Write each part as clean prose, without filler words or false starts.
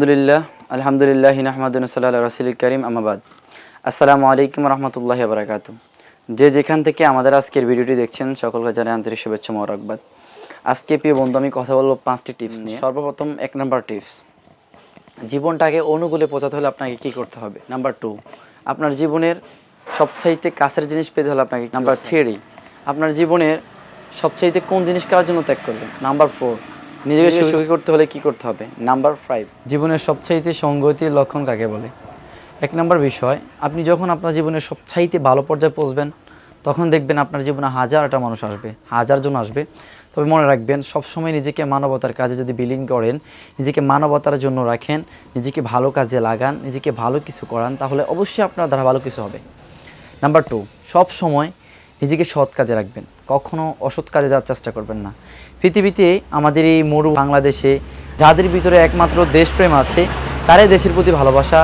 আলহামদুলিল্লাহ নাহমাদুহু সাল্লাল্লাহু আলা রাসূলিল কারীম আম্মা বাদ। আসসালামু আলাইকুম ওয়া রাহমাতুল্লাহি ওয়া বারাকাতুহু। যে যেখান থেকে আমাদের আজকের ভিডিওটি দেখছেন সকলকে জানাই আন্তরিক শুভেচ্ছা ও মোবারকবাদ। আজকে প্রিয় বন্ধু আমি কথা বলবো 5টি টিপস নিয়ে। সর্বপ্রথম 1 নাম্বার টিপস, জীবনটাকে অনুকূলে পৌঁছাতে হলে আপনাকে কি করতে হবে। নাম্বার 2, আপনার জীবনের সবচাইতে কাছের জিনিস পেতে হলে আপনাকে। নাম্বার 3, আপনার জীবনের সবচাইতে কোন জিনিস কার জন্য ত্যাগ করবেন। নাম্বার 4, নিজেকে সুখী করতে হলে কি করতে হবে। নাম্বার 5, জীবনের সবচাইতে সংগতির লক্ষণ কাকে বলে। 1 নাম্বার বিষয়, আপনি যখন আপনার জীবনের সবচাইতে ভালো পর্যায়ে পৌঁছবেন তখন দেখবেন আপনার জীবনে হাজারটা মানুষ আসবে, হাজার জন আসবে। তবে মনে রাখবেন, সবসময় নিজেকে মানবতার কাজে যদি বিলীন করেন, নিজেকে মানবতার জন্য রাখেন, নিজেকে ভালো কাজে লাগান, নিজেকে ভালো কিছু করান, তাহলে অবশ্যই আপনার দ্বারা ভালো কিছু হবে। নাম্বার 2, সব সময় নিজেকে সৎ কাজে রাখবেন, কখনো অসৎ কাজে যাওয়ার চেষ্টা করবেন না। পৃথিবীতে আমাদের এই মরু বাংলাদেশে যাদের ভিতরে একমাত্র দেশপ্রেম আছে তারাই দেশের প্রতি ভালোবাসা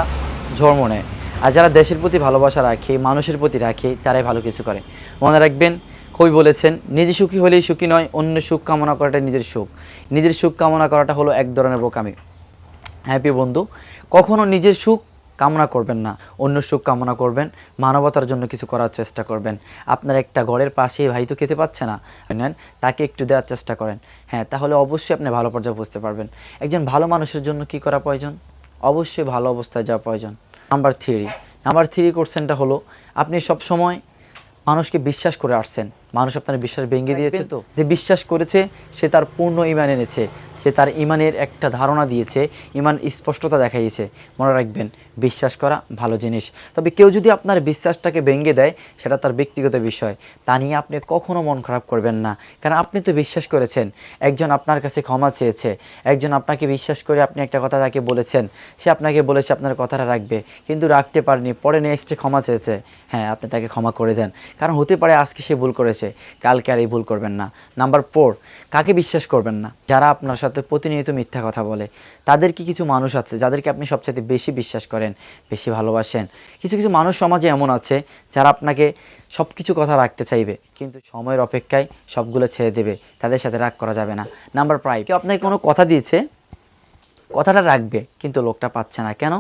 জন্ম নেয়, আর যারা দেশের প্রতি ভালোবাসা রাখে, মানুষের প্রতি রাখে, তারাই ভালো কিছু করে। মনে রাখবেন, কবি বলেছেন, নিজে সুখী হলেই সুখী নয়, অন্য সুখ কামনা করাটা নিজের সুখ। নিজের সুখ কামনা করাটা হলো এক ধরনের বোকামি। হ্যাপি বন্ধু, কখনো নিজের সুখ কামনা করবেন না, অন্য সুখ কামনা করবেন, মানবতার জন্য কিছু করার চেষ্টা করবেন। আপনার একটা ঘরের পাশে ভাই তো খেতে পাচ্ছে না, নেন তাকে একটু দেওয়ার চেষ্টা করেন। হ্যাঁ, তাহলে অবশ্যই আপনি ভালো পর্যায়ে বুঝতে পারবেন। একজন ভালো মানুষের জন্য কি করা প্রয়োজন? অবশ্যই ভালো অবস্থায় যাওয়া প্রয়োজন। নাম্বার 3 কোশ্চেনটা হলো, আপনি সব সময় মানুষকে বিশ্বাস করে আসছেন, মানুষ আপনার বিশ্বাস ভেঙে দিয়েছে। তো যে বিশ্বাস করেছে সে তার পূর্ণ ঈমান এনেছে, সে তার ঈমানের একটা ধারণা দিয়েছে, ঈমান স্পষ্টতা দেখাইয়েছে। মনে রাখবেন, বিশ্বাস করা ভালো জিনিস, তবে কেউ যদি আপনার বিশ্বাসটাকে ভেঙে দেয় সেটা তার ব্যক্তিগত বিষয়, তা নিয়ে আপনি কখনো মন খারাপ করবেন না। কারণ আপনি তো বিশ্বাস করেছেন, একজন আপনার কাছে ক্ষমা চেয়েছে, একজন আপনাকে বিশ্বাস করে আপনি একটা কথা তাকে বলেছেন, সে আপনাকে বলেছে আপনার কথাটা রাখবে, কিন্তু রাখতে পারেনি, পরে নেক্সটে ক্ষমা চেয়েছে। হ্যাঁ, আপনি তাকে ক্ষমা করে দেন, কারণ হতে পারে আজকে সে ভুল করেছে, কালকে আর এই ভুল করবেন না। নাম্বার 4, কাকে বিশ্বাস করবেন না? যারা আপনার সাথে প্রতিনিয়ত মিথ্যা কথা বলে। তাদের কি কিছু মানুষ আছে যাদেরকে আপনি সবচেয়ে বেশি বিশ্বাস করেন, বেশি ভালোবাসেন। কিছু কিছু মানুষ সমাজে এমন আছে যারা আপনাকে সব কিছু কথা রাখতে চাইবে, কিন্তু সময়ের অপেক্ষায় সবগুলো ছেড়ে দেবে, তাদের সাথে রাগ করা যাবে না। নাম্বার 5, কেউ আপনাকে কোনো কথা দিয়েছে, কথাটা রাখবে, কিন্তু লোকটা পাচ্ছে না, কেন?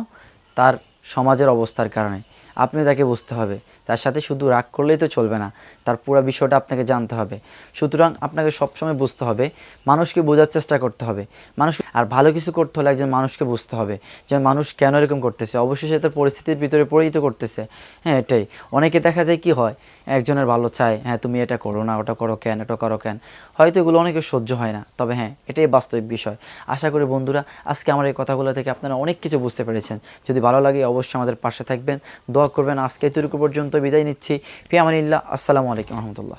তার সমাজের অবস্থার কারণে। আপনিও তাকে বুঝতে হবে, তার সাথে শুধু রাগ করলেই তো চলবে না, তার পুরো বিষয়টা আপনাকে জানতে হবে। সুতরাং আপনাকে সবসময় বুঝতে হবে, মানুষকে বোঝার চেষ্টা করতে হবে। আর ভালো কিছু করতে হলে একজন মানুষকে বুঝতে হবে যে মানুষ কেন এরকম করতেছে। অবশ্যই সে তার পরিস্থিতির ভিতরে পড়েই তো করতেছে। হ্যাঁ, এটাই। অনেকে দেখা যায় কি হয়, একজনের ভালো চায়, হ্যাঁ তুমি এটা করো না, ওটা করো কেন, এটা করো কেন, হয়তো এগুলো অনেকে সহ্য হয় না। তবে হ্যাঁ, এটাই বাস্তবিক বিষয়। আশা করি বন্ধুরা, আজকে আমার এই কথাগুলো থেকে আপনারা অনেক কিছু বুঝতে পেরেছেন। যদি ভালো লাগে অবশ্যই আমাদের পাশে থাকবেন, দোয়া করবেন। আজকে এতটুকু পর্যন্ত বিদায় নিচ্ছি। ফি আমানিল্লাহ। আসসালামু আলাইকুম রহমতুল্লাহ।